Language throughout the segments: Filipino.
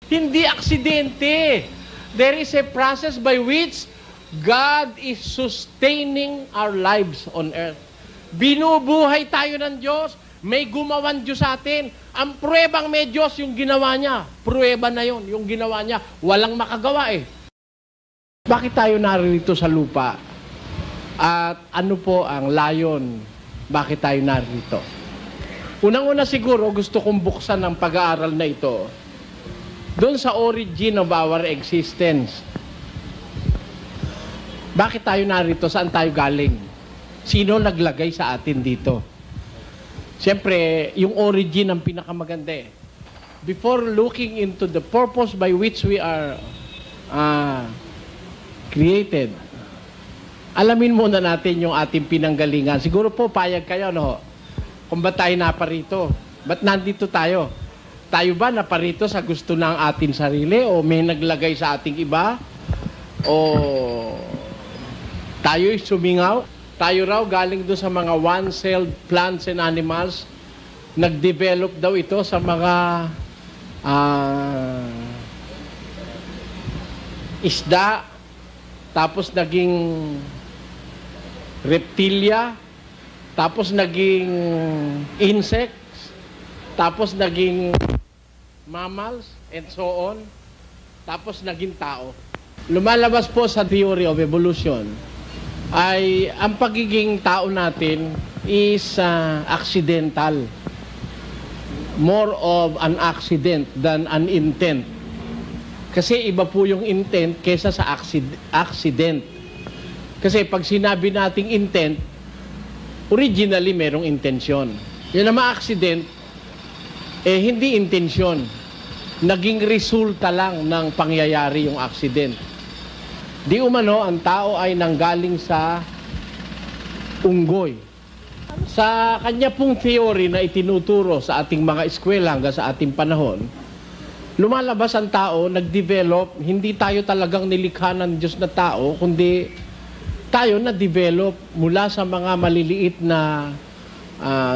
Hindi aksidente. There is a process by which God is sustaining our lives on earth. Binubuhay tayo ng Diyos. May gumawan Diyos sa atin. Ang pruwebang may Diyos yung ginawa niya. Pruweba na yon yung ginawa niya. Walang makagawa eh. Bakit tayo narito sa lupa? At ano po ang layon? Bakit tayo narito? Unang-una siguro gusto kong buksan ang pag-aaral na ito doon sa origin of our existence. Bakit tayo narito? Saan tayo galing? Sino naglagay sa atin dito? Siyempre, yung origin ang pinakamaganda eh. Before looking into the purpose by which we are created, alamin muna natin yung ating pinanggalingan. Siguro po, payag kayo, no? Kung ba't tayo naparito? Ba't nandito tayo? Tayo ba naparito sa gusto ng ating sarili? O may naglagay sa ating iba? O tayo'y sumingaw? Tayo raw galing doon sa mga one-celled plants and animals. Nag-develop daw ito sa mga isda. Tapos naging reptilia. Tapos naging insects. Tapos naging mammals and so on. Tapos naging tao. Lumalabas po sa theory of evolution ay ang pagiging tao natin is accidental. More of an accident than an intent. Kasi iba po yung intent kesa sa accident. Kasi pag sinabi nating intent, originally merong intensyon. Yun na ma-accident, eh hindi intensyon. Naging resulta lang ng pangyayari yung accident. Di umano, ang tao ay nanggaling sa unggoy. Sa kanya pong theory na itinuturo sa ating mga eskwela hanggang sa ating panahon, lumalabas ang tao, nag-develop, hindi tayo talagang nilikha ng Diyos na tao, kundi tayo na-develop mula sa mga maliliit na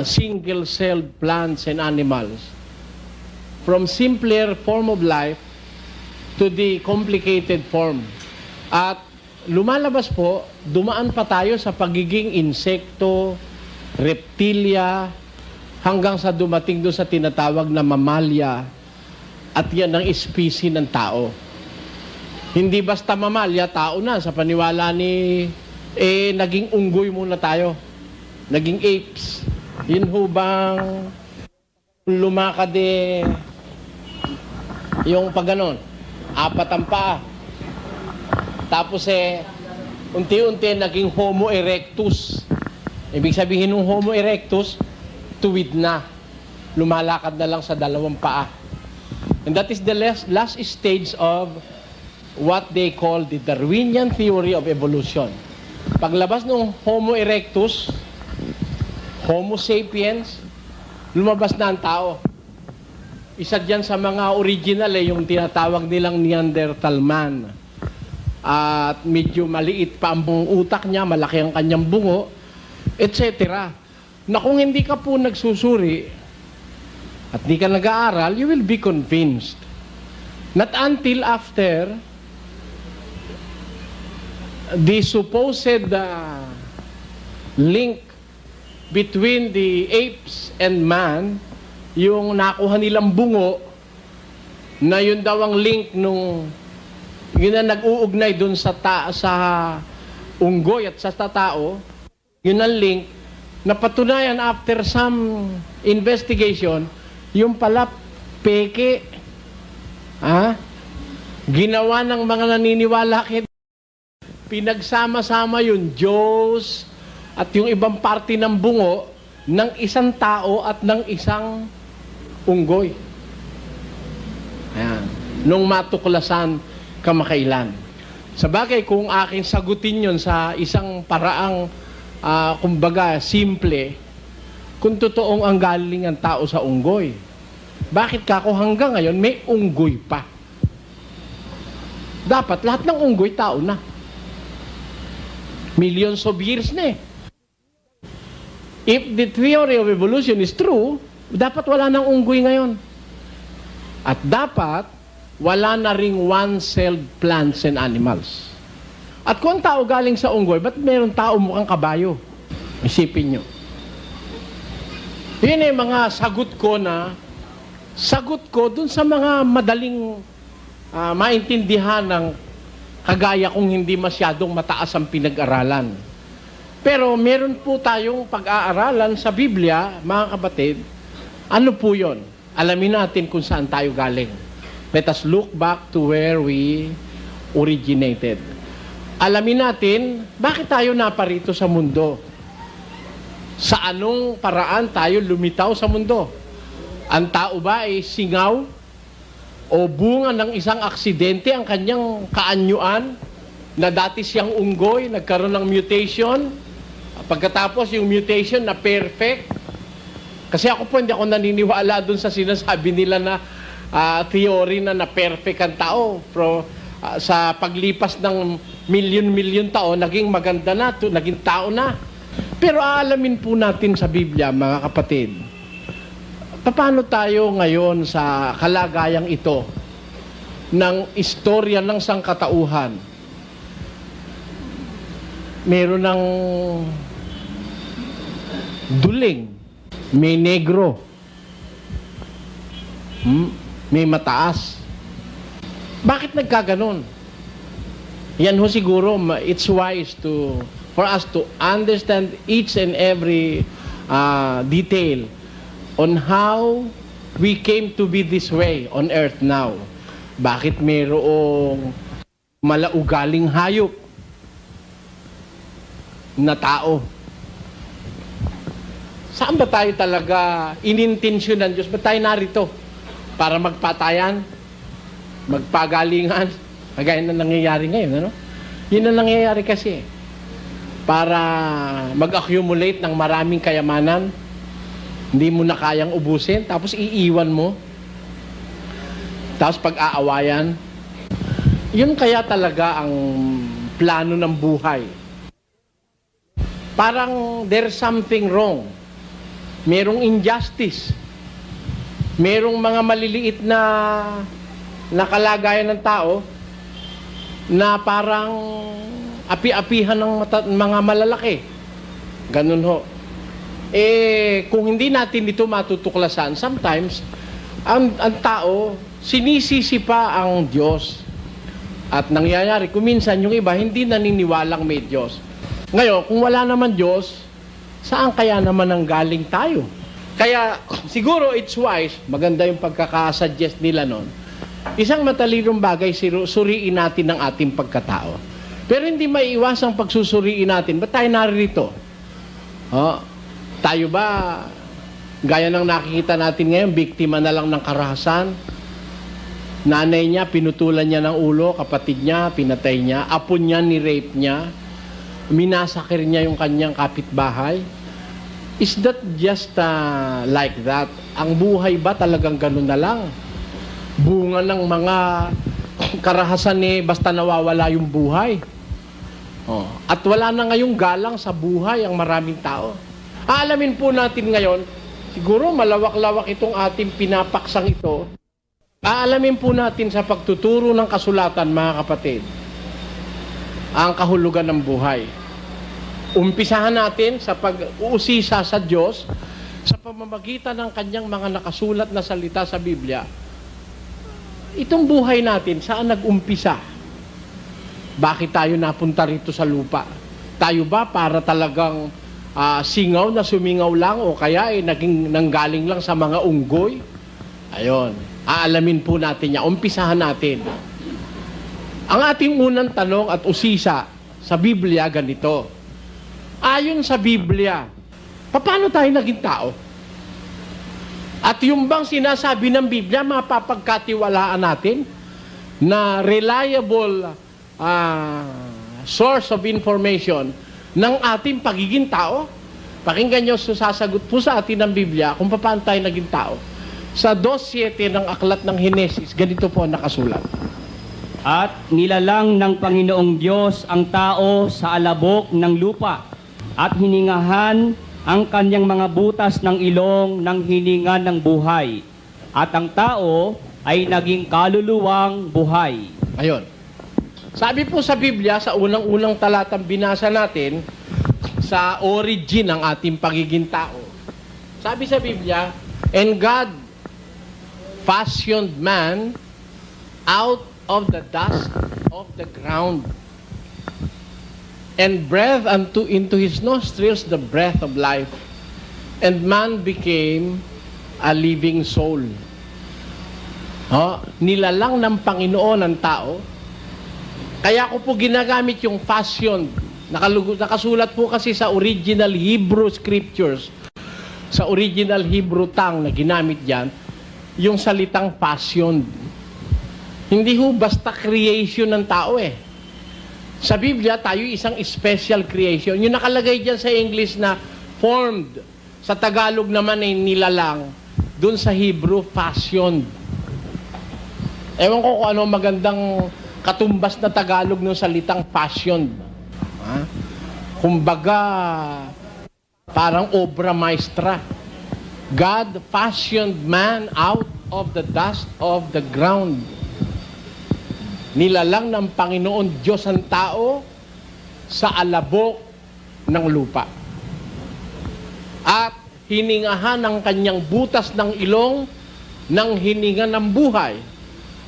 single-celled plants and animals. From simpler form of life to the complicated form. At lumalabas po, dumaan pa tayo sa pagiging insekto, reptilia, hanggang sa dumating doon sa tinatawag na mamalya, at yan ang species ng tao. Hindi basta mamalya, tao na. Sa paniwala ni, naging unggoy muna tayo. Naging apes. Yun ho bang lumakad yung pagganon, apat ang paa. Tapos unti-unti naging Homo erectus. Ibig sabihin ng Homo erectus, tuwid na. Lumalakad na lang sa dalawang paa. And that is the last stage of what they call the Darwinian theory of evolution. Paglabas ng Homo erectus, Homo sapiens, lumabas na ang tao. Isa dyan sa mga original yung tinatawag nilang Neanderthal man. At medyo maliit pa ang utak niya, malaki ang kanyang bungo, etc. Na kung hindi ka po nagsusuri at di ka nag-aaral, you will be convinced. Not until after the supposed link between the apes and man, yung nakuha nilang bungo, na yun daw ang link nung yun na nag-uugnay dun sa unggoy at sa tao, yun ang link, na patunayan after some investigation, yung pala peke, ginawa ng mga naniniwala pinagsama-sama yung Diyos at yung ibang parte ng bungo ng isang tao at ng isang unggoy. Ayan. Nung matuklasan kamakailan. Sabagay, kung aking sagutin yon sa isang paraang, kumbaga, simple, kung totoong ang galing ang tao sa unggoy, bakit kako hanggang ngayon may unggoy pa? Dapat lahat ng unggoy tao na. Millions of years na eh. If the theory of evolution is true, dapat wala nang unggoy ngayon. At dapat, wala na ring one-celled plants and animals. At kung tao galing sa unggoy, ba't meron tao mukhang kabayo? Isipin nyo. Yun mga sagot ko dun sa mga madaling maintindihan ng kagaya kung hindi masyadong mataas ang pinag-aralan. Pero meron po tayong pag-aaralan sa Biblia, mga kapatid. Ano po yun? Alamin natin kung saan tayo galing. Let us look back to where we originated. Alamin natin, bakit tayo naparito sa mundo? Sa anong paraan tayo lumitaw sa mundo? Ang tao ba ay singaw o bunga ng isang aksidente ang kanyang kaanyuan na dati siyang unggoy, nagkaroon ng mutation? Pagkatapos yung mutation na perfect? Kasi ako po hindi ako naniniwala dun sa sinasabi nila na theory na perfect ang tao. Pero sa paglipas ng milyon-milyon taon, naging maganda na, naging tao na. Pero aalamin po natin sa Biblia, mga kapatid, paano tayo ngayon sa kalagayang ito ng istorya ng sangkatauhan? Meron ng duling, may negro, may mataas. Bakit nagkaganon? Yan ho siguro, it's wise for us to understand each and every detail on how we came to be this way on earth now. Bakit mayroong malaugaling hayop na tao? Saan ba tayo talaga inintensyon ng Diyos? Ba't tayo narito? Para magpatayan? Magpagalingan? Kagaya na nangyayari ngayon, ano? Yun ang nangyayari kasi. Para mag-accumulate ng maraming kayamanan, hindi mo na kayang ubusin, tapos iiwan mo. Tapos pag-aawayan. Yun kaya talaga ang plano ng buhay. Parang there's something wrong. Merong injustice. Merong mga maliliit na kalagayan ng tao na parang api-apihan ng mga malalaki. Ganun ho. Kung hindi natin ito matutuklasan, sometimes, ang tao, sinisisi pa ang Diyos. At nangyayari, kung minsan yung iba, hindi naniniwalang may Diyos. Ngayon, kung wala naman Diyos, saan kaya naman ang galing tayo? Kaya, siguro it's wise, maganda yung pagkakasuggest nila nun. Isang matalinong bagay, suriin natin ang ating pagkatao. Pero hindi maiiwasang pagsusuriin natin. Ba't tayo narito? Tayo ba, gaya ng nakikita natin ngayon, biktima na lang ng karahasan? Nanay niya, pinutulan niya ng ulo, kapatid niya, pinatay niya, apo niya, ni-rape niya, minasakir niya yung kanyang kapitbahay. Is that just like that? Ang buhay ba talagang ganun na lang? Bunga ng mga karahasan basta nawawala yung buhay. At wala na ngayong galang sa buhay ang maraming tao. Aalamin po natin ngayon, siguro malawak-lawak itong ating pinapaksang ito. Aalamin po natin sa pagtuturo ng kasulatan, mga kapatid, ang kahulugan ng buhay. Umpisahan natin sa pag-uusisa sa Diyos sa pamamagitan ng kanyang mga nakasulat na salita sa Biblia. Itong buhay natin, saan nag-umpisa? Bakit tayo napunta rito sa lupa? Tayo ba para talagang singaw na sumingaw lang o kaya nanggaling lang sa mga unggoy? Ayon, aalamin po natin yan. Umpisahan natin. Ang ating unang tanong at usisa sa Biblia ganito. Ayon sa Biblia, paano tayo naging tao? At yung bang sinasabi ng Biblia, mapapagkatiwalaan natin na reliable source of information ng ating pagiging tao? Pakinggan nyo, sasagot po sa atin ng Biblia kung paano tayo naging tao. Sa 2:7 ng aklat ng Henesis, ganito po nakasulat. At nilalang ng Panginoong Diyos ang tao sa alabok ng lupa at hiningahan ang kanyang mga butas ng ilong ng hininga ng buhay. At ang tao ay naging kaluluwang buhay. Ayun. Sabi po sa Biblia, sa unang-unang talatang binasa natin, sa origin ng ating pagiging tao. Sabi sa Biblia, and God fashioned man out of the dust of the ground and breathed into his nostrils the breath of life, and man became a living soul. Nilalang ng Panginoon ang tao. Kaya ko po ginagamit yung fashion. Nakasulat po kasi sa original Hebrew scriptures, sa original Hebrew tongue na ginamit dyan, yung salitang fashion. Hindi ho basta creation ng tao eh. Sa Biblia, tayo isang special creation. Yung nakalagay dyan sa English na formed, sa Tagalog naman ay nilalang, dun sa Hebrew, fashioned. Ewan ko kung ano magandang katumbas na Tagalog ng salitang fashioned. Kumbaga, parang obra maestra. God fashioned man out of the dust of the ground. Nilalang ng Panginoon Diyos ang tao sa alabok ng lupa. At hiningahan ang kanyang butas ng ilong ng hininga ng buhay.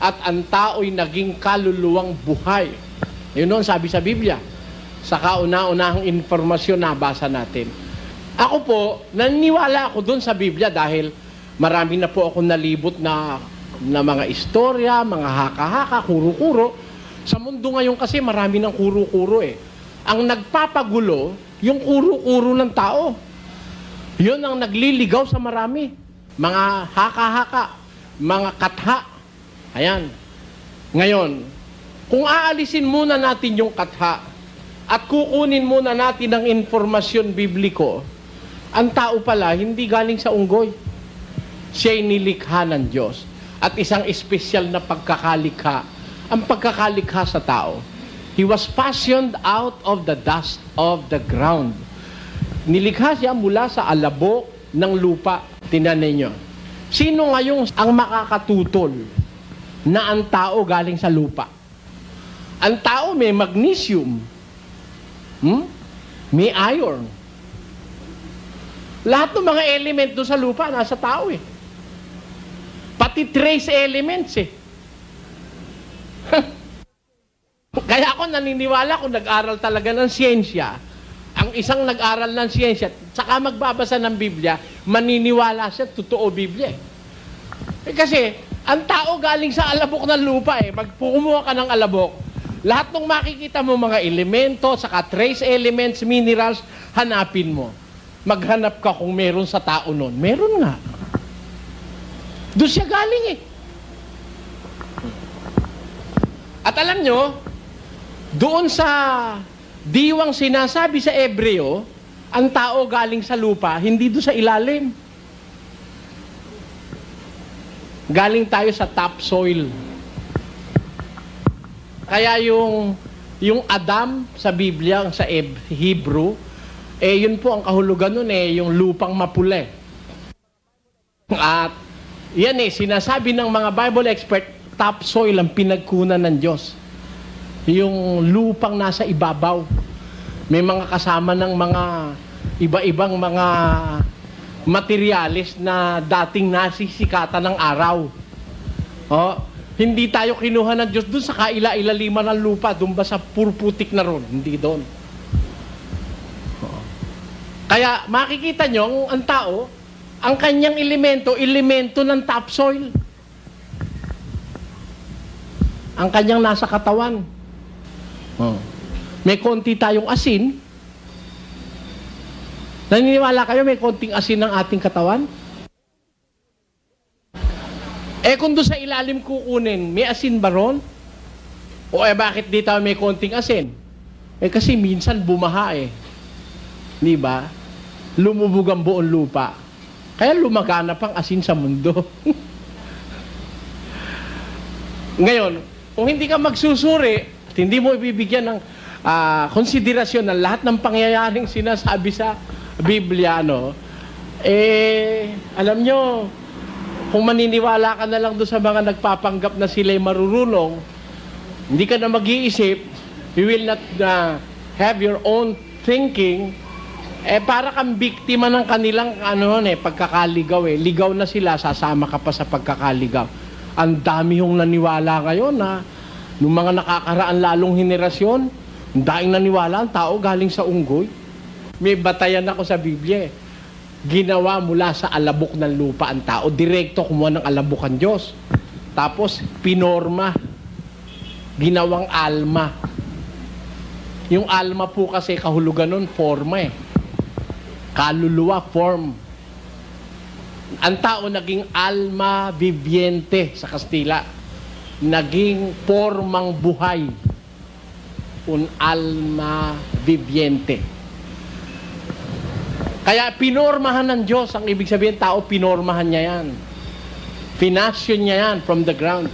At ang tao'y naging kaluluwang buhay. Yun noon sabi sa Biblia. Sa kauna-unahang informasyon na basa natin. Ako po, naniniwala ako doon sa Biblia dahil marami na po ako nalibot na mga istorya, mga haka-haka, kuro-kuro. Sa mundo ngayon kasi marami ng kuro-kuro eh. Ang nagpapagulo, yung kuro-kuro ng tao. Yun ang nagliligaw sa marami. Mga haka-haka, mga katha. Ayan. Ngayon, kung aalisin muna natin yung katha at kukunin muna natin ang informasyon bibliko, ang tao pala hindi galing sa unggoy. Siya'y nilikha ng Diyos. At isang espesyal na pagkakalikha, ang pagkakalikha sa tao. He was fashioned out of the dust of the ground. Nilikha siya mula sa alabok ng lupa. Tingnan ninyo. Sino ngayong ang makakatutol na ang tao galing sa lupa? Ang tao may magnesium. May iron. Lahat ng mga element doon sa lupa nasa tao eh. Pati trace elements eh. Kaya ako naniniwala kung nag-aral talaga ng siyensya, ang isang nag-aral ng siyensya, saka magbabasa ng Biblia, maniniwala siya, totoo Biblia eh. Kasi, ang tao galing sa alabok ng lupa eh. Magpumuha ka ng alabok. Lahat ng makikita mo mga elemento, saka trace elements, minerals, hanapin mo. Maghanap ka kung meron sa tao nun. Meron nga. Doon siya galing eh. At alam nyo, doon sa diwang sinasabi sa Ebreo, ang tao galing sa lupa, hindi doon sa ilalim. Galing tayo sa topsoil. Kaya yung Adam sa Biblia, sa Hebrew, yun po ang kahulugan nun yung lupang mapula. At yan sinasabi ng mga Bible expert, topsoil ang pinagkunan ng Diyos. Yung lupang nasa ibabaw. May mga kasama ng mga iba-ibang mga materialis na dating nasisikatan ng araw. Hindi tayo kinuha ng Diyos doon sa kaila-ilaliman ng lupa, doon ba sa purputik na ron? Hindi doon. Kaya makikita nyo, ang tao, ang kanyang elemento ng topsoil. Ang kanyang nasa katawan. May konti tayong asin. Naniniwala kayo may konting asin ng ating katawan? Kung doon sa ilalim kukunin, may asin ba ron? O bakit di tayo may konting asin? Kasi minsan bumaha eh. Di ba? Lumubog ang buong lupa. Kaya lumaganap ang asin sa mundo. Ngayon, kung hindi ka magsusuri at hindi mo ibibigyan ng konsiderasyon ng lahat ng pangyayaring sinasabi sa Biblia, alam nyo, Kung maniniwala ka na lang doon sa mga nagpapanggap na sila'y marurunong, hindi ka na mag-iisip, you will not have your own thinking, para kang biktima ng kanilang pagkakaligaw eh. Ligaw na sila, sasama ka pa sa pagkakaligaw. Ang dami yung naniwala ngayon na nung mga nakakaraan lalong henerasyon, ang daing naniwala, ang tao galing sa unggoy. May batayan ako sa Biblia eh. Ginawa mula sa alabok ng lupa ang tao. Direkto kumuha ng alabok ang Diyos. Tapos, pinorma. Ginawang alma. Yung alma po kasi kahulugan nun, forma eh. Kaluluwa, form. Ang tao naging alma viviente sa Kastila. Naging formang buhay. Un alma viviente. Kaya pinormahan ng Diyos, ang ibig sabihin, tao, pinormahan niya yan. Finasyon niya yan from the ground.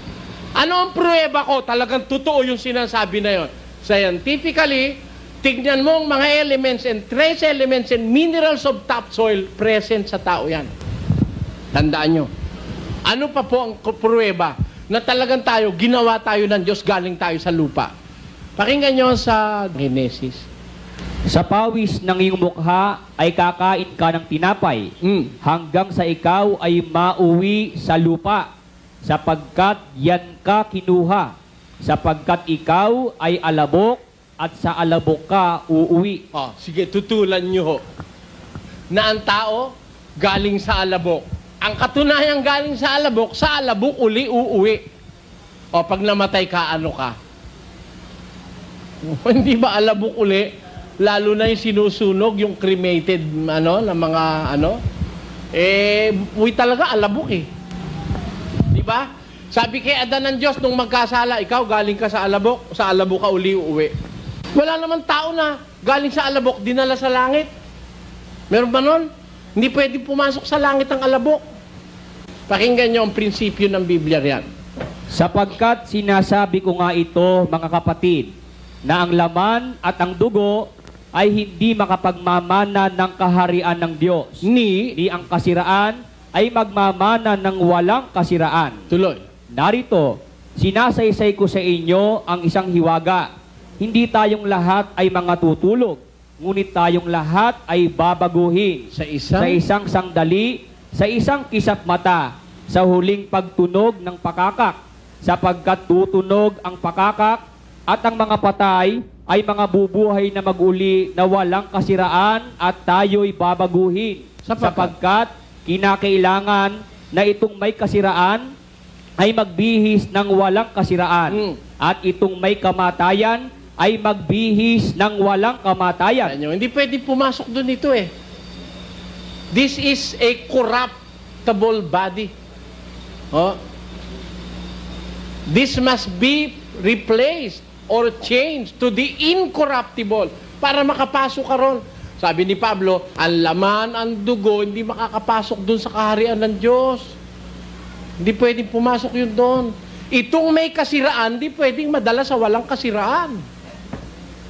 Ano ang pruweba ko? Talagang totoo yung sinasabi na yon. Scientifically, tignan mo ang mga elements and trace elements and minerals of topsoil present sa tao yan. Tandaan nyo. Ano pa po ang pruweba? Na talagang tayo, ginawa tayo ng Diyos, galing tayo sa lupa. Pakinggan nyo sa Genesis. Sa pawis ng iyong mukha ay kakain ka ng tinapay, hanggang sa ikaw ay mauwi sa lupa, sapagkat yan ka kinuha, sapagkat ikaw ay alabok, at sa alabok ka uuwi. Oh, sige, tutulan nyo ho. Na ang tao, galing sa alabok. Ang katunayang galing sa alabok uli uuwi. O, pag namatay ka, ano ka? Hindi ba alabok uli? Lalo na yung sinusunog, yung cremated, na mga, uwi talaga, alabok eh. Di ba? Sabi kay Adan ng Diyos, nung magkasala, ikaw galing ka sa alabok ka uli uuwi. Wala naman tao na galing sa alabok, dinala sa langit. Meron ba nun? Hindi pwede pumasok sa langit ang alabok. Pakinggan nyo ang prinsipyo ng Biblia riyan. Sapagkat sinasabi ko nga ito, mga kapatid, na ang laman at ang dugo ay hindi makapagmamana ng kaharian ng Diyos. Ni ang kasiraan ay magmamana ng walang kasiraan. Tuloy. Narito, sinasaysay ko sa inyo ang isang hiwaga. Hindi tayong lahat ay mga tutulog, ngunit tayong lahat ay babaguhin. Sa isang sandali, sa isang kisap mata, sa huling pagtunog ng pakakak, sapagkat tutunog ang pakakak, at ang mga patay ay mga bubuhay na mag-uli na walang kasiraan at tayo'y babaguhin. Sapagkat kinakailangan na itong may kasiraan ay magbihis ng walang kasiraan. At itong may kamatayan ay magbihis ng walang kamatayan. Hindi pwede pumasok doon ito eh. This is a corruptible body. Oh. This must be replaced or changed to the incorruptible para makapasok ka ron. Sabi ni Pablo, ang laman, ang dugo, hindi makakapasok dun sa kaharian ng Diyos. Hindi pwedeng pumasok yun doon. Itong may kasiraan, hindi pwedeng madala sa walang kasiraan.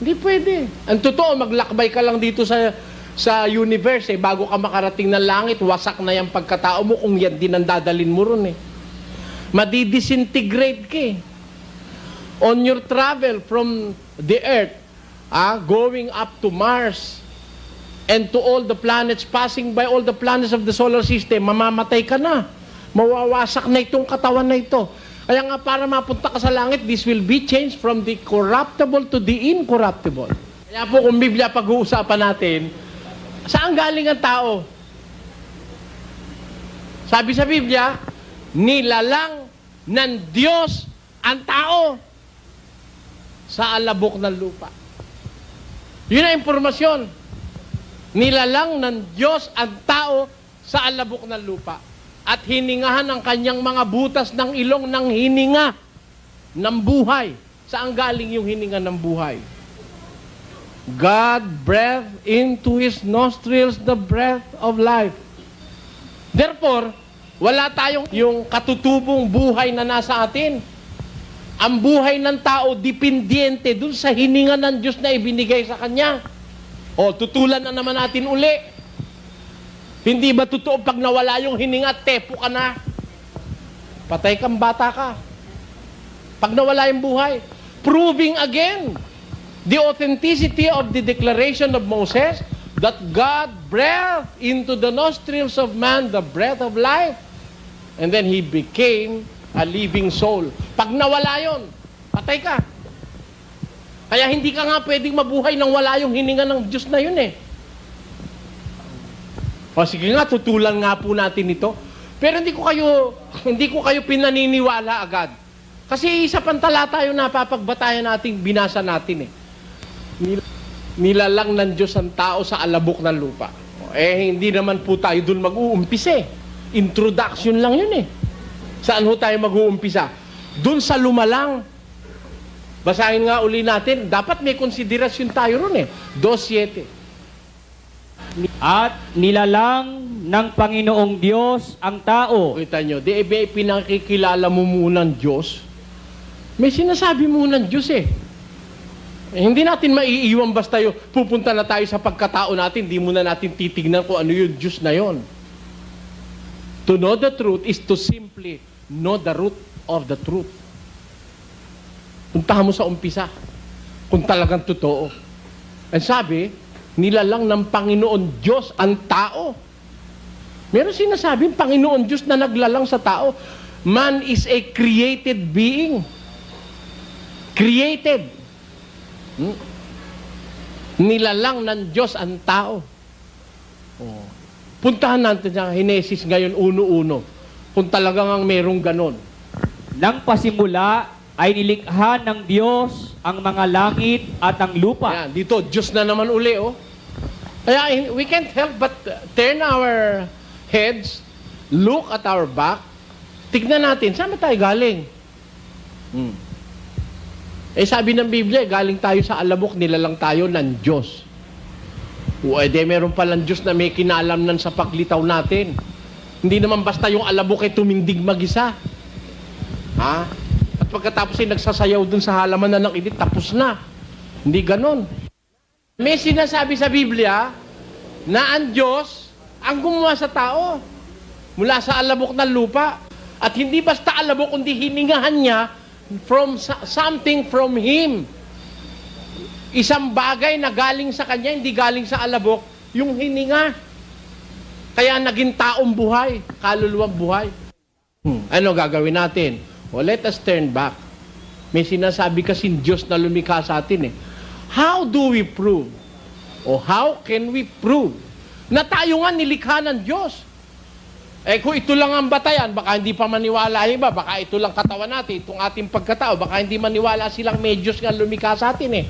Hindi pwede. Ang totoo, maglakbay ka lang dito sa universe, bago ka makarating ng langit, wasak na yung pagkatao mo kung yan din ang dadalin mo ron eh. Madidisintegrate ka eh. On your travel from the earth, going up to Mars, and to all the planets, passing by all the planets of the solar system, mamamatay ka na. Mawawasak na itong katawan na ito. Kaya nga para mapunta ka sa langit, this will be changed from the corruptible to the incorruptible. Kaya po kung Biblia pag-uusapan natin, saan galing ang tao? Sabi sa Biblia, nilalang ng Diyos ang tao sa alabok ng lupa. Yun ang impormasyon. Nilalang ng Diyos ang tao sa alabok ng lupa. At hiningahan ang kanyang mga butas ng ilong ng hininga ng buhay. Saan galing yung hininga ng buhay? God breathed into his nostrils the breath of life. Therefore, wala tayong yung katutubong buhay na nasa atin. Ang buhay ng tao dependente dun sa hininga ng Diyos na ibinigay sa kanya. O, tutulan na naman natin uli. Hindi ba totoo pag nawala yung hininga, tepo ka na? patay kang bata ka. Pag nawala yung buhay, proving again the authenticity of the declaration of Moses that God breathed into the nostrils of man the breath of life. And then he became a living soul. Pag nawala yon, patay ka. Kaya hindi ka nga pwedeng mabuhay nang wala yung hininga ng Diyos na yun eh. O sige nga, tutulan nga po natin ito. Pero hindi ko kayo pinaniniwala agad. Kasi isa pang talata yung napapagbatayan natin, binasa natin eh. Nilalang ng Diyos ang tao sa alabok ng lupa. Eh, hindi naman po tayo dun mag-uumpisa eh. Introduction lang yun eh. Saan ho tayo mag-uumpisa? Dun sa lumalang. Basahin nga uli natin, dapat may konsiderasyon tayo ron eh. 2:7. At nilalang ng Panginoong Diyos ang tao. Kita nyo, di may pinakikilala mo muna ng Diyos. May sinasabi muna ng Diyos eh. Hindi natin maiiwan basta yung pupunta na tayo sa pagkatao natin, di muna natin titignan kung ano yung Diyos na yon. To know the truth is to simply know the root of the truth. Puntahan mo sa umpisa kung talagang totoo. Ang sabi, nilalang ng Panginoon Diyos ang tao. Meron sinasabing Panginoon Diyos na naglalang sa tao. Man is a created being. Created. Nilalang ng Diyos ang tao. Oh. Puntahan natin sa Henesis ngayon 1:1 kung talagang ang merong ganon. Nang pasimula ay nilikha ng Diyos ang mga langit at ang lupa. Ayan, dito, Diyos na naman uli, oh. Kaya we can't help but turn our heads, look at our back, tignan natin, saan ba tayo galing? Eh sabi ng Biblia, galing tayo sa alabok, nilalang tayo ng Diyos. Meron palang Diyos na may kinalamnan sa paglitaw natin. Hindi naman basta yung alabok ay tumindig mag-isa. Ha? At pagkatapos ay nagsasayaw dun sa halaman na ng init, tapos na. Hindi ganon. May sinasabi sa Biblia na ang Diyos ang gumawa sa tao mula sa alabok ng lupa. At hindi basta alabok, kundi hiningahan niya from something from Him. Isang bagay na galing sa Kanya, hindi galing sa alabok, yung hininga. Kaya naging taong buhay, kaluluwang buhay. Ano gagawin natin? Well, let us turn back. May sinasabi kasing Diyos na lumikha sa atin eh. How do we prove? O how can we prove na tayo nga nilikha ng Diyos? Eh kung ito lang ang batayan, baka hindi pa maniwala iba, baka ito lang katawan natin, itong ating pagkatao, baka hindi maniwala silang may Diyos nga lumikha sa atin eh.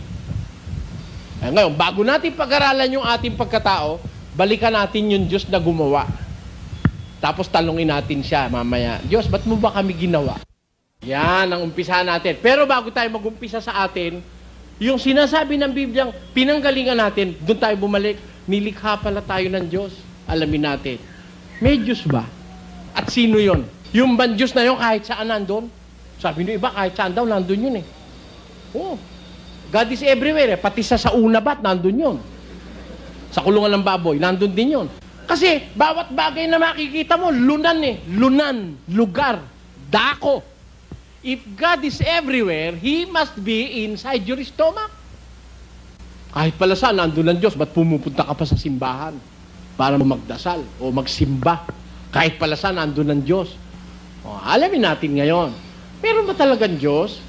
Ngayon, bago natin pag-aralan yung ating pagkatao, balikan natin yung Diyos na gumawa. Tapos talungin natin siya mamaya, Diyos, ba't mo ba kami ginawa? Yan ang umpisa natin. Pero bago tayo mag-umpisa sa atin, yung sinasabi ng Bibliang pinanggalingan natin, doon tayo bumalik, nilikha pala tayo ng Diyos. Alamin natin. May Diyos ba? At sino yon? Yung ban Diyos na yun kahit saan nandun? Sabi nyo iba, kahit saan daw nandun yun eh. Oh, God is everywhere eh. Pati sa unabat, nandun yun. Sa kulungan ng baboy, nandun din yun. Kasi bawat bagay na makikita mo, lunan eh. Lunan, lugar, dako. If God is everywhere, He must be inside your stomach. Kahit pala saan, nandun ang Diyos, ba't pumupunta ka pa sa simbahan? Para magdasal o magsimba. Kahit pala saan, nandun ang Diyos. O, alamin natin ngayon. Meron ba talagang Diyos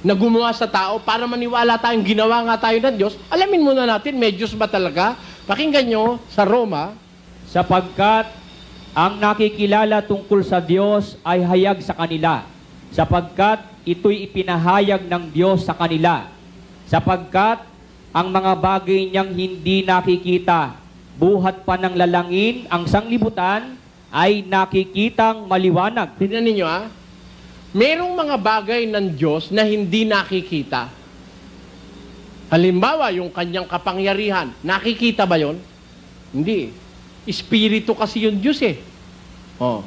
na gumawa sa tao para maniwala tayong ginawa nga tayo ng Diyos? Alamin muna natin, may Diyos ba talaga? Pakinggan nyo sa Roma. Sapagkat ang nakikilala tungkol sa Diyos ay hayag sa kanila. Sapagkat ito'y ipinahayag ng Diyos sa kanila. Sapagkat ang mga bagay niyang hindi nakikita, buhat pa ng lalangin, ang sanglibutan ay nakikitang maliwanag. Tingnan ninyo merong mga bagay ng Diyos na hindi nakikita. Halimbawa, yung kanyang kapangyarihan, nakikita ba yon? Hindi. Espiritu kasi yung Diyos eh. Oh.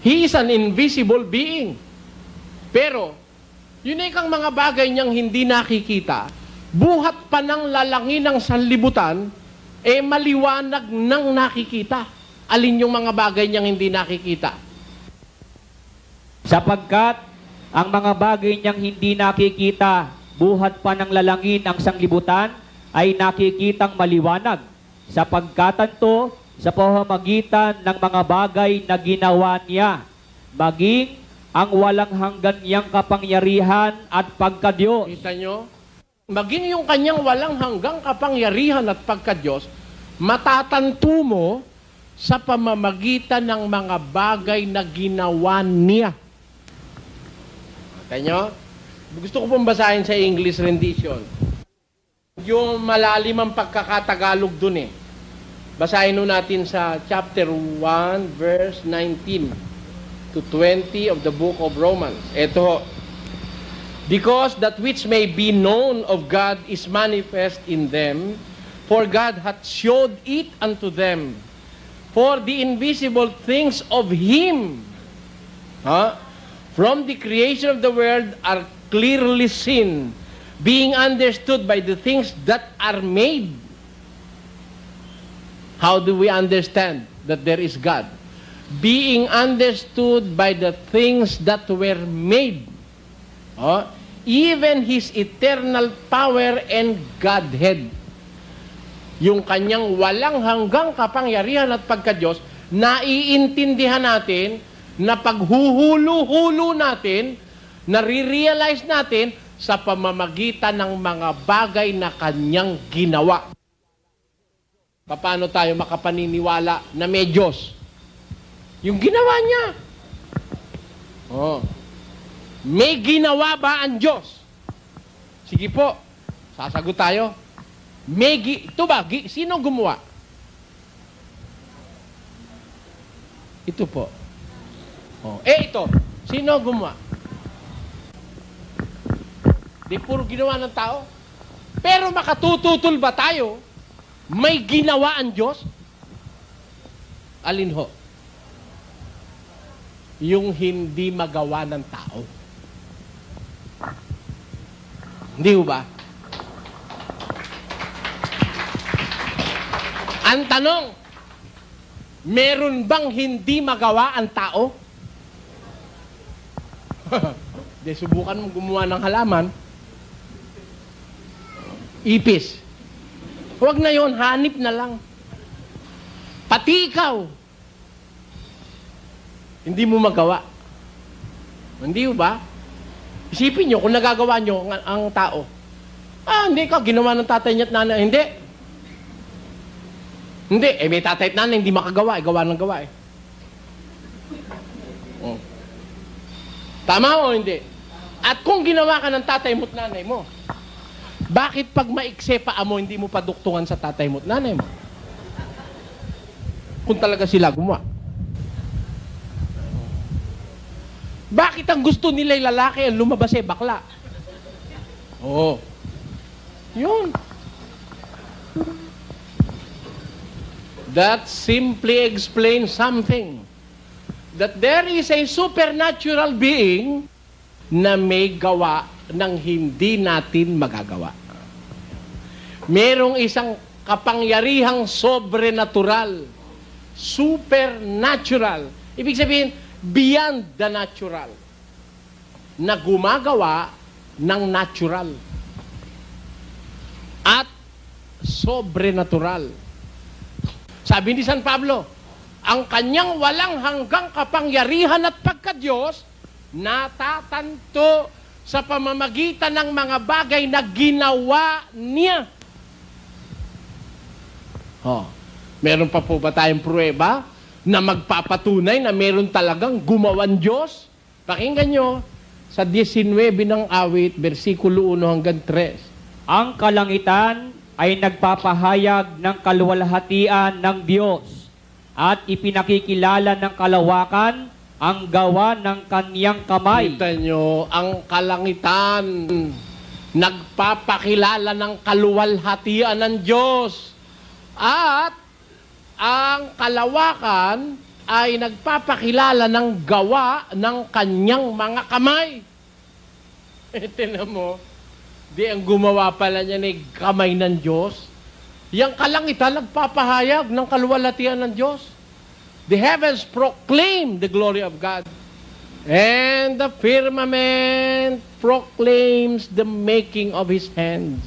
He is an invisible being. Pero, yun ay kang mga bagay niyang hindi nakikita, buhat pa ng lalangin ng sanlibutan, maliwanag ng nakikita. Alin yung mga bagay niyang hindi nakikita? sapagkat ang mga bagay niyang hindi nakikita, buhat pa ng lalangin ang sanglibutan, ay nakikitang maliwanag, sapagkatanto sa pamamagitan ng mga bagay na ginawa niya, maging ang walang hanggan niyang kapangyarihan at pagkadiyos. Kita nyo? Maging yung kanyang walang hanggang kapangyarihan at pagkadiyos, matatanto mo sa pamamagitan ng mga bagay na ginawa niya. Kita nyo? Gusto ko pong basahin sa English rendition. Yung malalim ang pagkakatagalog dun eh. Basahin nun natin sa chapter 1, verse 19 to 20 of the book of Romans. Ito ho. Because that which may be known of God is manifest in them, for God hath showed it unto them. For the invisible things of Him, from the creation of the world, are clearly seen, being understood by the things that are made. How do we understand that there is God? Being understood by the things that were made. Even His eternal power and Godhead. Yung kanyang walang hanggang kapangyarihan at pagka-Diyos, naiintindihan natin na paghuhulo-hulo natin, nare-realize natin sa pamamagitan ng mga bagay na kanyang ginawa. Paano tayo makapaniniwala na may Diyos? Yung ginawa niya. May ginawa ba ang Diyos? Sige po, sasagot tayo. Ito ba? Sino gumawa? Ito po. Ito. Sino gumawa? Di puro ginawa ng tao. Pero makatututol ba tayo? May ginawa ang Diyos? Alin ho? Yung hindi magawa ng tao. Hindi ho ba? Ang tanong, meron bang hindi magawa ang tao? Di, subukan mo gumawa ng halaman. Ipis. Huwag na yon, hanip na lang. Pati ikaw, hindi mo magawa. Hindi ba? Isipin nyo, kung nagagawa nyo ang tao, hindi ka, ginawa ng tatay niya at nanay. Hindi. Hindi, may tatay at nanay, hindi makagawa, gawa ng gawa eh. Tama o hindi? At kung ginawa ka ng tatay mo at nanay mo, bakit pag maikse paa mo, hindi mo paduktungan sa tatay mo at nanay mo? Kung talaga sila gumawa. Bakit ang gusto nila yung lalaki ang lumabas eh, bakla? Yun. That simply explains something. That there is a supernatural being na may gawa ng hindi natin magagawa. Merong isang kapangyarihang sobrenatural, supernatural. Ibig sabihin, beyond the natural, na gumagawa ng natural at sobrenatural. Sabi ni San Pablo, ang kanyang walang hanggang kapangyarihan at pagka-Diyos natatanto sa pamamagitan ng mga bagay na ginawa niya. Meron pa po ba tayong pruweba na magpapatunay na meron talagang gumawan Diyos? Pakinggan nyo sa 19 ng awit, versikulo 1 hanggang 3. Ang kalangitan ay nagpapahayag ng kaluwalhatian ng Diyos at ipinakikilala ng kalawakan ang gawa ng kaniyang kamay. Kita nyo, ang kalangitan nagpapakilala ng kaluwalhatian ng Diyos. At ang kalawakan ay nagpapakilala ng gawa ng kanyang mga kamay. Tingnan mo, di ang gumawa pala niya ni kamay ng Diyos. Yang kalangitan nagpapahayag ng kaluwalhatian ng Diyos. The heavens proclaim the glory of God. And the firmament proclaims the making of His hands.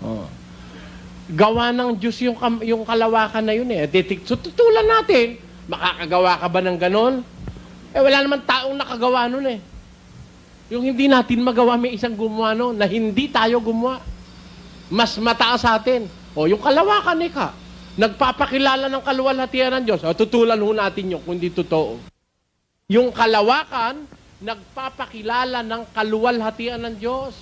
Oh. Gawa ng Diyos yung kalawakan na yun eh. So, tutulan natin, makakagawa ka ba ng ganon? Wala naman taong nakagawa nun eh. Yung hindi natin magawa, may isang gumawa nun, na hindi tayo gumawa. Mas mataas sa atin. O, yung kalawakan ni ka, nagpapakilala ng kaluwalhatian ng Diyos. O, tutulan ho natin yun, kung di totoo. Yung kalawakan, nagpapakilala ng kaluwalhatian ng Diyos.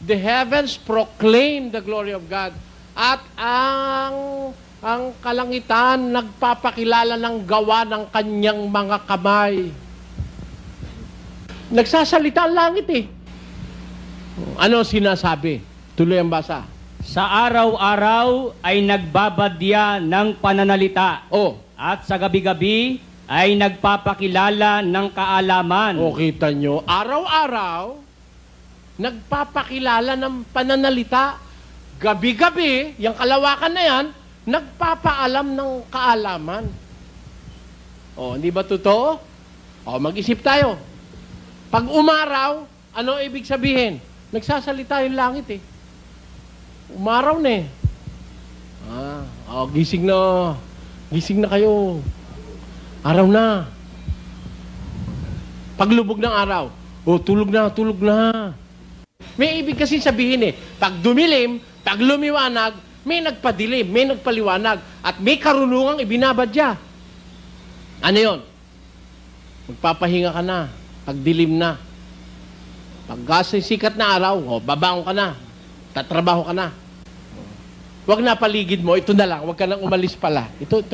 The heavens proclaim the glory of God. At ang kalangitan, nagpapakilala ng gawa ng kanyang mga kamay. Nagsasalita ang langit eh. Ano sinasabi? Tuloy ang basa. Sa araw-araw ay nagbabadya ng pananalita. Oh. At sa gabi-gabi ay nagpapakilala ng kaalaman. O kita nyo, araw-araw, nagpapakilala ng pananalita. Gabi-gabi, yung kalawakan na yan, nagpapaalam ng kaalaman. O, hindi ba totoo? O, mag-isip tayo. Pag umaraw, ano ibig sabihin? Nagsasalita yung langit eh. Umaraw na eh. Gising na. Gising na kayo. Araw na. Paglubog ng araw, tulog na, tulog na. May ibig kasi sabihin eh, pag dumilim, pag lumiwanag, may nagpadilim, may nagpaliwanag, at may karunungang ibinabadya. Ano yun? Magpapahinga ka na, pag dilim na. Pag sikat na araw, babangon ka na, tatrabaho ka na. Huwag na paligid mo, ito na lang, huwag ka nang umalis pala. Ito.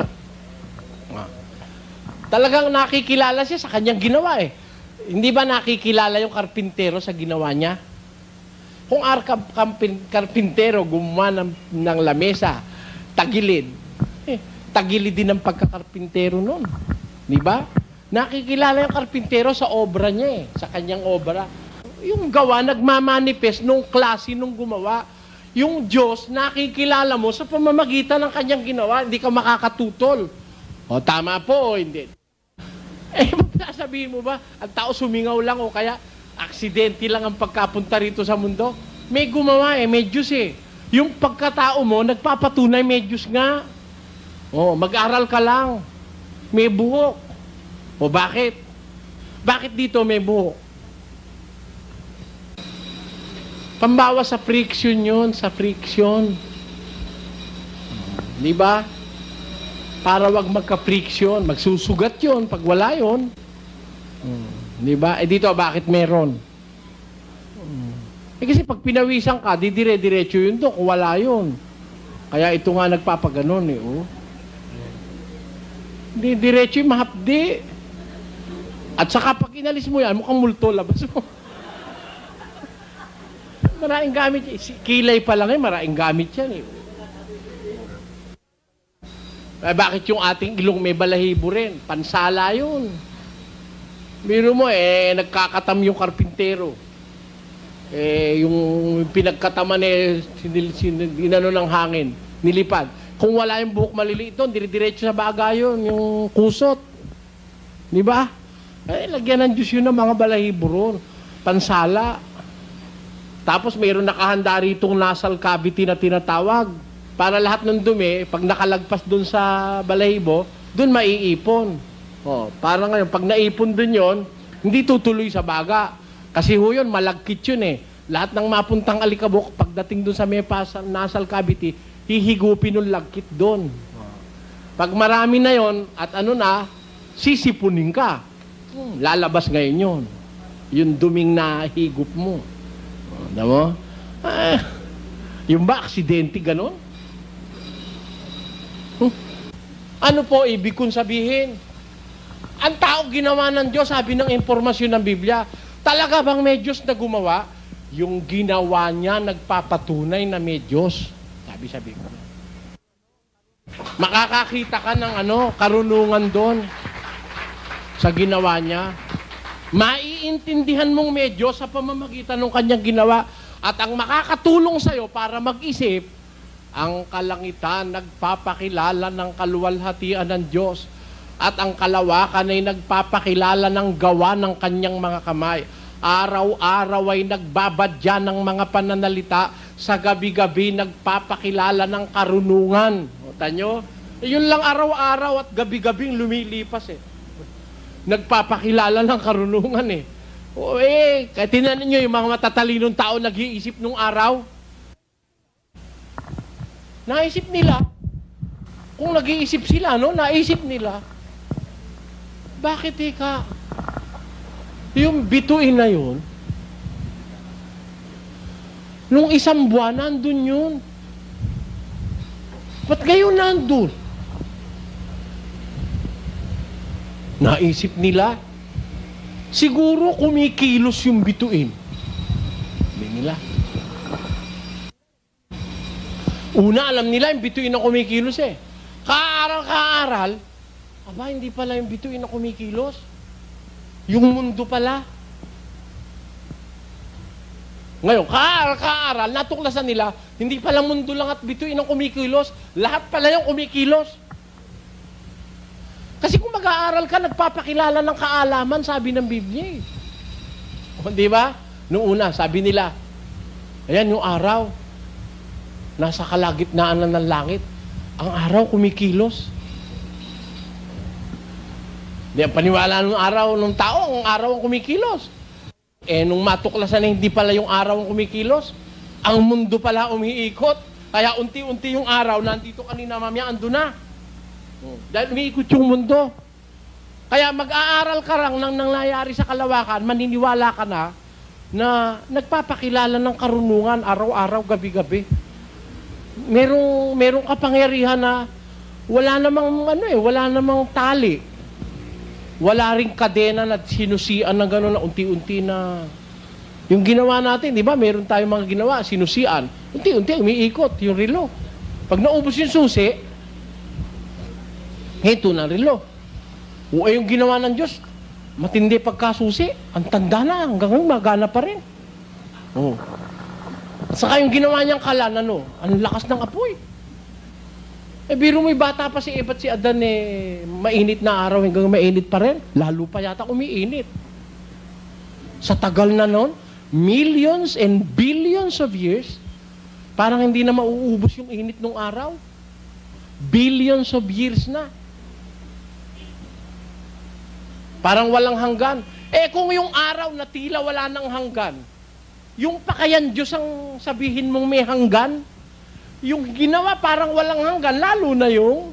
Talagang nakikilala siya sa kanyang ginawa eh. Hindi ba nakikilala yung karpintero sa ginawa niya? Kung karpintero gumawa ng lamesa, tagilid, tagilid din ang pagkakarpintero nun. Di ba? Nakikilala yung karpintero sa obra niya eh, sa kanyang obra. Yung gawa, nagmamanifest nung klase nung gumawa. Yung Diyos, nakikilala mo sa pamamagitan ng kanyang ginawa, hindi ka makakatutol. O, tama po o hindi? Sasabihin mo ba, ang tao sumingaw lang o kaya aksidente lang ang pagkapunta rito sa mundo? May gumawa eh, may Diyos eh. Yung pagkatao mo, nagpapatunay may Diyos nga. O, mag-aral ka lang. May buhok. O, bakit? Bakit dito may buhok? Pambawas sa friction yun, sa friction. Di ba? Para wag magka-friction, magsusugat yun pag wala yun. Di ba? Dito, bakit meron? Kasi pag pinawisan ka, di dire-diretso yun doon, kung wala yun. Kaya ito nga nagpapaganon eh, oh. Di diretso yung mahapdi. At saka pag inalis mo yan, mukhang multo, labas mo. Maraming gamit. Kilay pa lang eh, maraming gamit yan eh. Bakit yung ating ilong may balahibo rin? Pansala yun. Biro mo nagkakatam yung karpintero. Yung pinagkataman inano ng hangin, nilipad. Kung wala yung buhok maliliit doon, dire-diretso sa baga yun, yung kusot. Di ba? Lagyan ng Diyos yun ng mga balahibo ron. Pansala. Tapos mayroon nakahanda ritong nasal cavity na tinatawag. Para lahat ng dumi, pag nakalagpas doon sa balahibo, doon maiipon. Para ngayon, pag naipon doon yon, hindi tutuloy sa baga. Kasi ho yun, malagkit yun eh. Lahat ng mapuntang alikabok, pagdating doon sa may nasal cavity, hihigupin ng lagkit doon. Pag marami na yon at sisipunin ka. Lalabas ngayon yun. Yung duming na higup mo. Mo? Yung ba, aksidente, ganon? Ano po ibig kong sabihin? Ang tao ginawa ng Diyos, sabi ng impormasyon ng Biblia, talaga bang may Diyos na gumawa? Yung ginawa niya, nagpapatunay na may Diyos. Sabi ko. Makakakita ka ng karunungan doon sa ginawa niya. Maiintindihan mong may Diyos sa pamamagitan ng kanyang ginawa. At ang makakatulong sa'yo para mag-isip, ang kalangitan nagpapakilala ng kaluwalhatian ng Diyos. at ang kalawakan ay nagpapakilala ng gawa ng kanyang mga kamay. Araw-araw ay nagbabadya ng mga pananalita, sa gabi-gabi nagpapakilala ng karunungan. O, tanyo, yun lang araw-araw at gabi-gabing lumilipas eh. Nagpapakilala ng karunungan eh. O kaya tinanin nyo yung mga matatalinong tao nag-iisip nung araw. Naisip nila, kung nag-iisip sila, no, naisip nila, bakit yung bituin na yun, nung isang buwan, nandun yun. Ba't ngayon nandun? Naisip nila, siguro kumikilos yung bituin. Hindi nila. Una, alam nila yung bituin na kumikilos eh. Kaaral, aba, hindi pala yung bituin na kumikilos. Yung mundo pala. Ngayon, kaaral, natuklasan nila, hindi pala mundo lang at bituin ang kumikilos, lahat pala yung kumikilos. Kasi kung mag-aaral ka, nagpapakilala ng kaalaman, sabi ng Biblia eh. O, di ba? Noong una, sabi nila, ayan yung araw, nasa kalagitnaan na ng langit, ang araw kumikilos. Di ang paniwala ng araw ng tao, ang araw ang kumikilos. Eh, nung matuklasan na hindi pala yung araw ang kumikilos, ang mundo pala umiikot. Kaya unti-unti yung araw, nandito kanina mamaya, ando na. Dahil umiikot yung mundo. Kaya mag-aaral ka lang ng nangyayari sa kalawakan, maniniwala ka na nagpapakilala ng karunungan araw-araw, gabi-gabi. Merong kapangyarihan na wala namang tali. Wala ring kadena na sinusian ng gano'n na unti-unti na yung ginawa natin, di ba? Meron tayong mga ginawa, sinusian. Unti-unti, umiikot yung relo. Pag naubos yung susi, ito na relo. O yung ginawa ng Diyos, matindi pagkasusi, ang tanda na, hanggang ngayon magana pa rin. Oh. Saka yung ginawa niyang kalan, ang lakas ng apoy. Eh, biro mo'y bata pa si Eva at si Adan mainit na araw hanggang mainit pa rin. Lalo pa yata umiinit. Sa tagal na noon, millions and billions of years, parang hindi na mauubos yung init ng araw. Billions of years na. Parang walang hanggan. Eh, kung yung araw na tila wala nang hanggan, yung pakayan Diyos ang sabihin mong may hanggan, yung ginawa parang walang hanggan, lalo na yung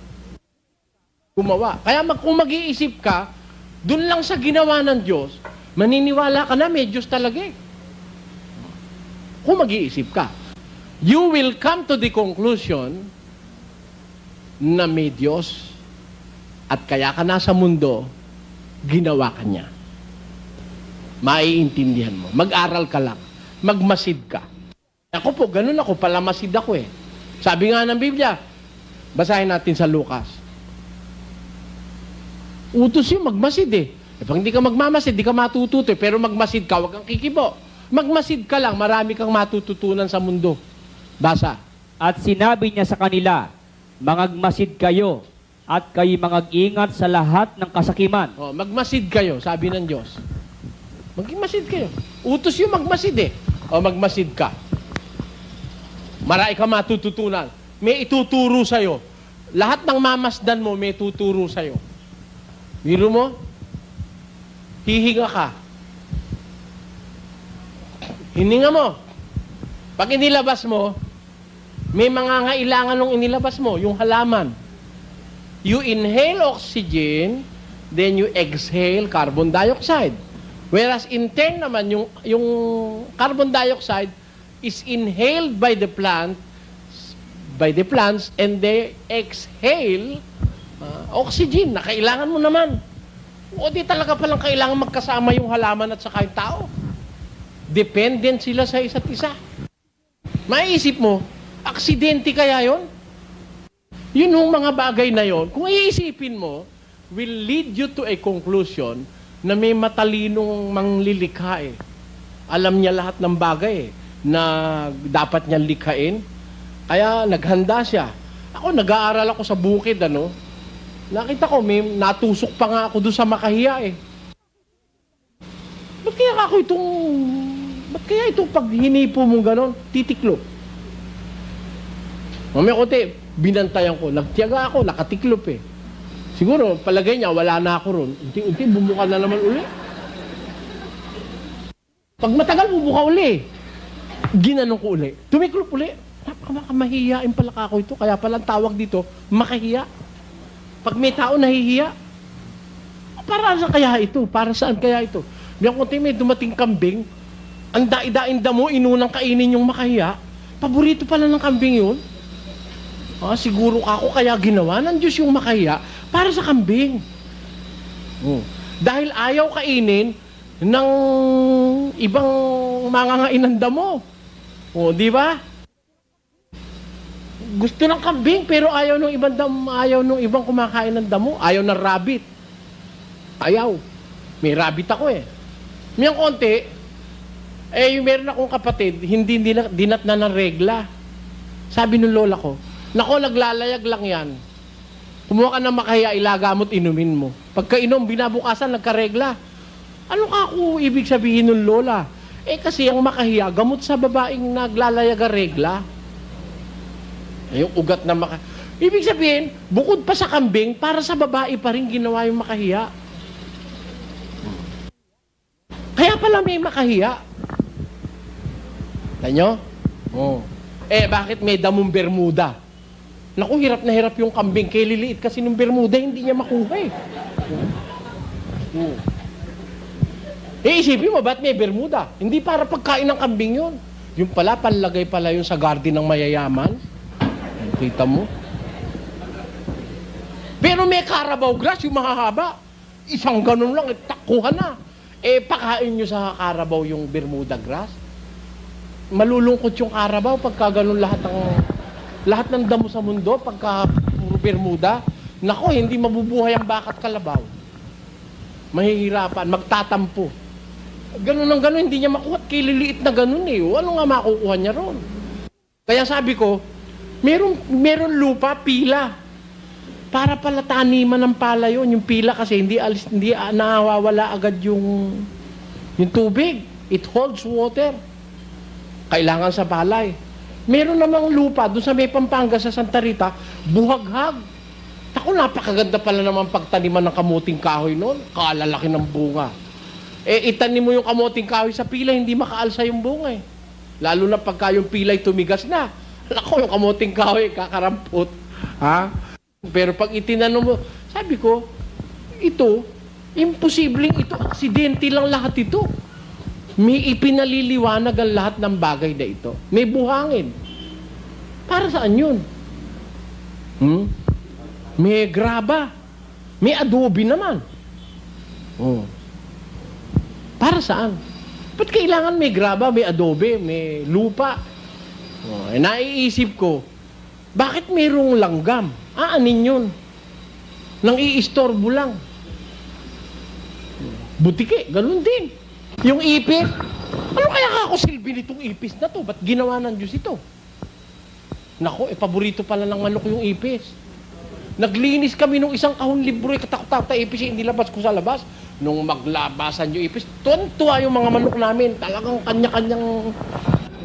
gumawa. Kaya kung mag-iisip ka, dun lang sa ginawa ng Diyos, maniniwala ka na may Diyos talaga eh. Kung mag-iisip ka, you will come to the conclusion na may Diyos at kaya ka nasa mundo, ginawa ka niya. Maiintindihan mo. Mag-aral ka lang. Magmasid ka. Ako po, ganun ako, palamasid ako eh. Sabi nga ng Biblia, basahin natin sa Lucas. Utos yung magmasid eh. Pag hindi ka magmamasid, di ka matututo eh. Pero magmasid ka, huwag kang kikibo. Magmasid ka lang, marami kang matututunan sa mundo. Basa. At sinabi niya sa kanila, mangagmasid kayo, at kayo mangag-ingat sa lahat ng kasakiman. Oh, magmasid kayo, sabi ng Diyos. Magmasid kayo. Utos yung magmasid eh. O, magmasid ka. Marami ka matututunan. May ituturo sa'yo. Lahat ng mamasdan mo, may tuturo sa'yo. Biro mo, hihinga ka. Hininga mo. Pag inilabas mo, may mga ngailangan nung inilabas mo, yung halaman. You inhale oxygen, then you exhale carbon dioxide. Whereas in turn naman, yung carbon dioxide is inhaled by the plants, and they exhale oxygen na kailangan mo naman. O di talaga palang kailangan magkasama yung halaman at saka yung tao. Dependent sila sa isa't isa. Maiisip mo, aksidente kaya yon? Yun yung mga bagay na yon, kung iisipin mo, will lead you to a conclusion na may matalinong manglilikha eh. Alam niya lahat ng bagay na dapat niyang likhain. Kaya naghanda siya. Ako, nag-aaral ako sa bukid, Nakita ko, may natusok pa nga ako doon sa makahiya eh. Ba't kaya itong pag hinipo mong ganon, titiklop? Mamaya konti, binantayan ko, nagtiyaga ako, nakatiklop eh. Siguro, palagay niya, wala na ako ron. Unti-unti, bumuka na naman uli. Pag matagal, bumuka uli. Ginanong ko uli. Tumiklop uli. Napakamahihiyain pala ako ito. Kaya palang tawag dito, makahiya. Pag may tao nahihiya, para saan kaya ito? Para saan kaya ito? Bilang konti may dumating kambing, ang daing damo, inunang kainin yung makahiya. Paborito pala ng kambing yun. Siguro ako kaya ginawa ng Diyos yung makahiya para sa kambing. Dahil ayaw kainin ng ibang mangangain ng damo. Di ba? Gusto ng kambing pero ayaw ng ibang ibang kumakain ng damo. Ayaw ng rabbit. Ayaw. May rabbit ako eh. Miyang konti, meron akong kapatid, hindi dinat na ng regla. Sabi ng lola ko, nako, naglalayag lang yan. Kumuha ka ng makahiya, ilagamot, inumin mo. Pagkainom, binabukasan, nagkaregla. Ano ka ako ibig sabihin ng lola? Kasi ang makahiya, gamot sa babaeng naglalayag ang regla. Yung ugat na ibig sabihin, bukod pa sa kambing, para sa babae pa rin ginawa yung makahiya. Kaya pala may makahiya. Tanyo? Bakit may damong Bermuda? Naku, hirap na hirap yung kambing. Kaya liliit kasi ng Bermuda, hindi niya makuha eh. Isipin mo, ba't may Bermuda? Hindi para pagkain ng kambing yun. Yung pala, panlagay pala yun sa garden ng mayayaman. Kita mo? Pero may Carabao grass, yung mahahaba. Isang ganun lang, takuha na. Pakain nyo sa Carabao yung Bermuda grass. Malulungkot yung Carabao pagka ganun lahat ng damo sa mundo, pagka puro Bermuda. Nako, hindi mabubuhay ang bakat kalabaw. Mahihirapan, magtatampo. Ganun ang ganun, hindi niya makuha. Kililiit na ganun eh. Ano nga makukuha niya ron? Kaya sabi ko, meron lupa, pila. Para pala taniman ng pala yun. Yung pila kasi hindi nawawala agad yung tubig. It holds water. Kailangan sa palay. Meron namang lupa doon sa may Pampanga sa Santa Rita, buhaghag. Tako, napakaganda pala naman pagtaniman ng kamuting kahoy noon. Kalalaki ng bunga. Itanim mo yung kamuting kahoy sa pila, hindi makaalsa yung bunga eh. Lalo na pagka yung pilay tumigas na. Ako, yung kamuting kahoy, kakarampot. Ha? Pero pag itinanong mo, sabi ko, ito, imposibleng ito, aksidente lang lahat ito. May ipinaliliwanag ang lahat ng bagay na ito. May buhangin. Para saan yun? May graba. May adobe naman. Para saan? Ba't kailangan may graba, may adobe, may lupa? Naiisip ko, bakit mayroong langgam? Aanin yun. Nang iistorbo lang. Butike, ganun din. Yung ipis, ano kaya ako silbi nitong ipis na to? Ba't ginawa ng Diyos ito? Nako, paborito pala ng manok yung ipis. Naglinis kami nung isang kahon libro, katakot-takot na ipis, hindi labas ko sa labas. Nung maglabasan yung ipis, tuwa yung mga manok namin. Talagang kanya-kanyang...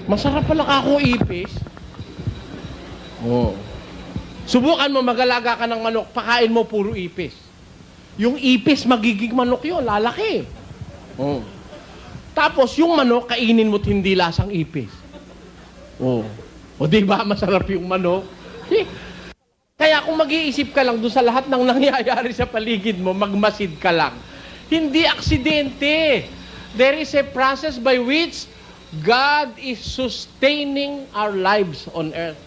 Masarap pala ako ipis. Subukan mo, mag-alaga ka ng manok, pakain mo puro ipis. Yung ipis, magiging manok yun, lalaki. Tapos, yung manok, kainin mo't hindi lasang ipis. O di ba, masarap yung manok? Kaya kung mag-iisip ka lang doon sa lahat ng nangyayari sa paligid mo, magmasid ka lang. Hindi aksidente. There is a process by which God is sustaining our lives on earth.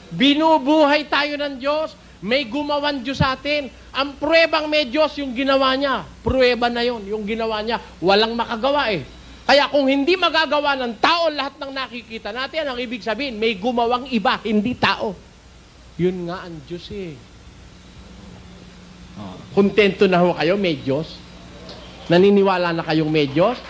Binubuhay tayo ng Diyos, may gumawan Diyos sa atin. Ang pruwebang may Diyos yung ginawa niya. Pruweba na yon, yung ginawa niya. Walang makagawa eh. Kaya kung hindi magagawa ng tao lahat ng nakikita natin, ang ibig sabihin, may gumawang iba, hindi tao. Yun nga ang Diyos eh. Kontento na ho kayo, may Diyos? Naniniwala na kayong may Diyos?